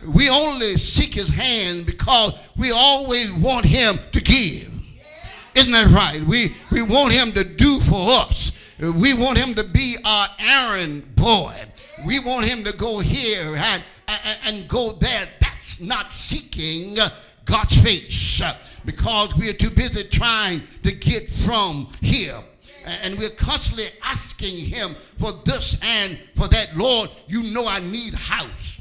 We only seek his hand because we always want him to give. Isn't that right? We want him to do for us. We want him to be our errand boy. We want him to go here and go there. That's not seeking God's face, because we are too busy trying to get from here. And we're constantly asking him for this and for that. Lord, you know I need a house.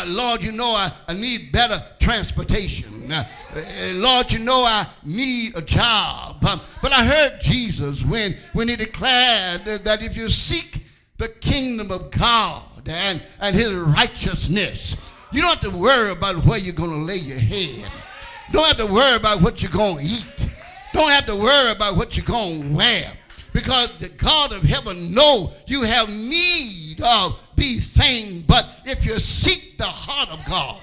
Lord, you know I need better transportation. Lord, you know I need a job. But I heard Jesus when he declared that if you seek the kingdom of God and his righteousness, you don't have to worry about where you're going to lay your head. Don't have to worry about what you're going to eat. Don't have to worry about what you're going to wear, because the God of heaven knows you have need of these things. But if you seek the heart of God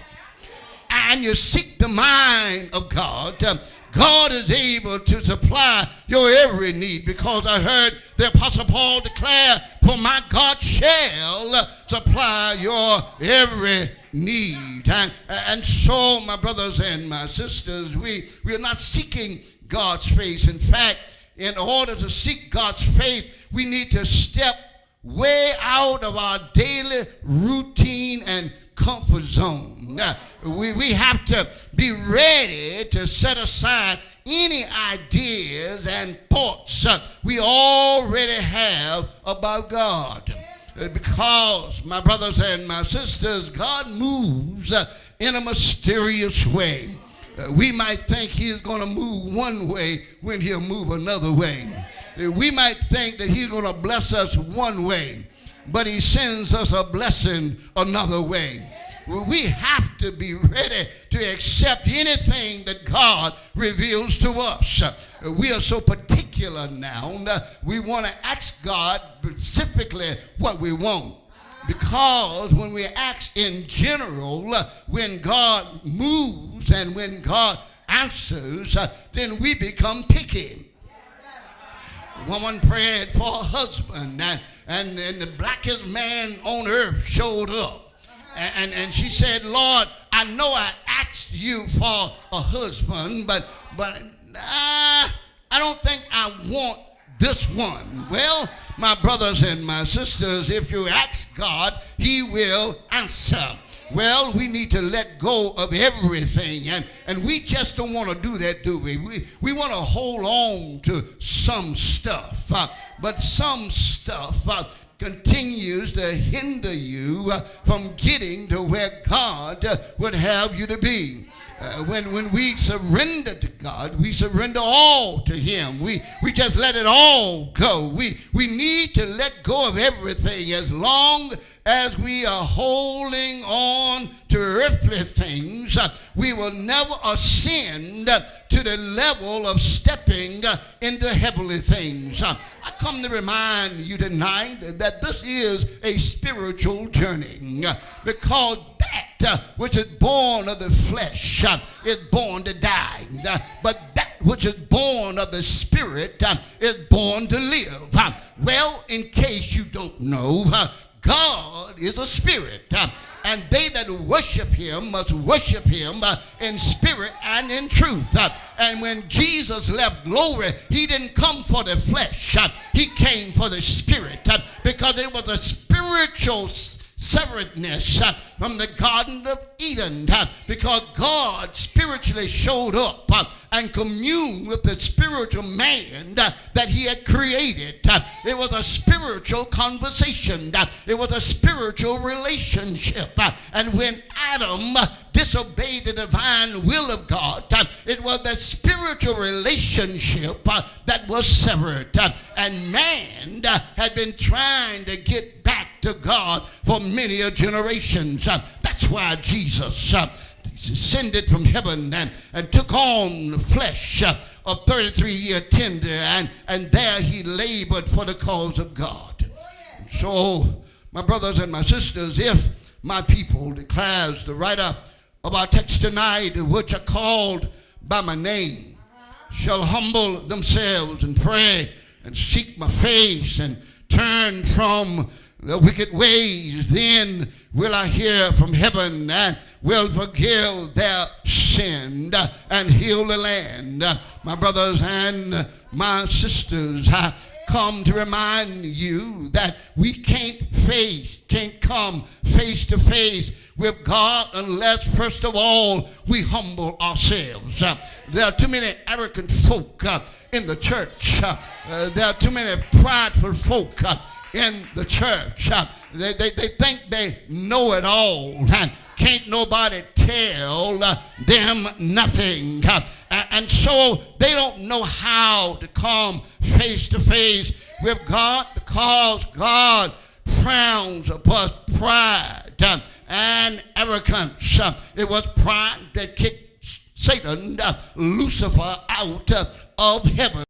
and you seek the mind of God, God is able to supply your every need, because I heard the Apostle Paul declare, for my God shall supply your every need. And so, my brothers and my sisters, we are not seeking God's face. In fact, in order to seek God's face, we need to step way out of our daily routine and comfort zone. We have to be ready to set aside any ideas and thoughts we already have about God. Because, my brothers and my sisters, God moves in a mysterious way. We might think he's going to move one way when he'll move another way. We might think that he's going to bless us one way, but he sends us a blessing another way. We have to be ready to accept anything that God reveals to us. We are so particular now. We want to ask God specifically what we want. Because when we ask in general, when God moves and when God answers, then we become picky. A woman prayed for a husband, and the blackest man on earth showed up. And she said, Lord, I know I asked you for a husband, but I don't think I want this one. Well, my brothers and my sisters, if you ask God, he will answer. Well, we need to let go of everything, and we just don't want to do that, do we? We want to hold on to some stuff, but some stuff continues to hinder you from getting to where God would have you to be. When we surrender to God, we surrender all to him. We just let it all go. We need to let go of everything. As long as we are holding on to earthly things, we will never ascend to the level of stepping into heavenly things. I come to remind you tonight that this is a spiritual journey, because that which is born of the flesh is born to die, but that which is born of the spirit is born to live. Well, in case you don't know, God is a spirit, and they that worship him must worship him in spirit and in truth. And when Jesus left glory, he didn't come for the flesh, he came for the spirit, because it was a spiritual severedness from the Garden of Eden, because God spiritually showed up and communed with the spiritual man that he had created. It was a spiritual conversation. It was a spiritual relationship. And when Adam disobeyed the divine will of God, it was that spiritual relationship that was severed. And man had been trying to get back to God for many generations. That's why Jesus descended from heaven and took on the flesh of 33-year tender, and there he labored for the cause of God. So, my brothers and my sisters, if my people, declares the writer of our text tonight, which are called by my name, shall humble themselves and pray and seek my face and turn from the wicked ways, then will I hear from heaven and will forgive their sin and heal the land. My brothers and my sisters, I come to remind you that we can't come face to face with God unless, first of all, we humble ourselves. There are too many arrogant folk in the church. There are too many prideful folk in the church. They think they know it all, and can't nobody tell them nothing. And so they don't know how to come face to face with God, because God frowns upon pride and arrogance. It was pride that kicked Satan, Lucifer, out of heaven.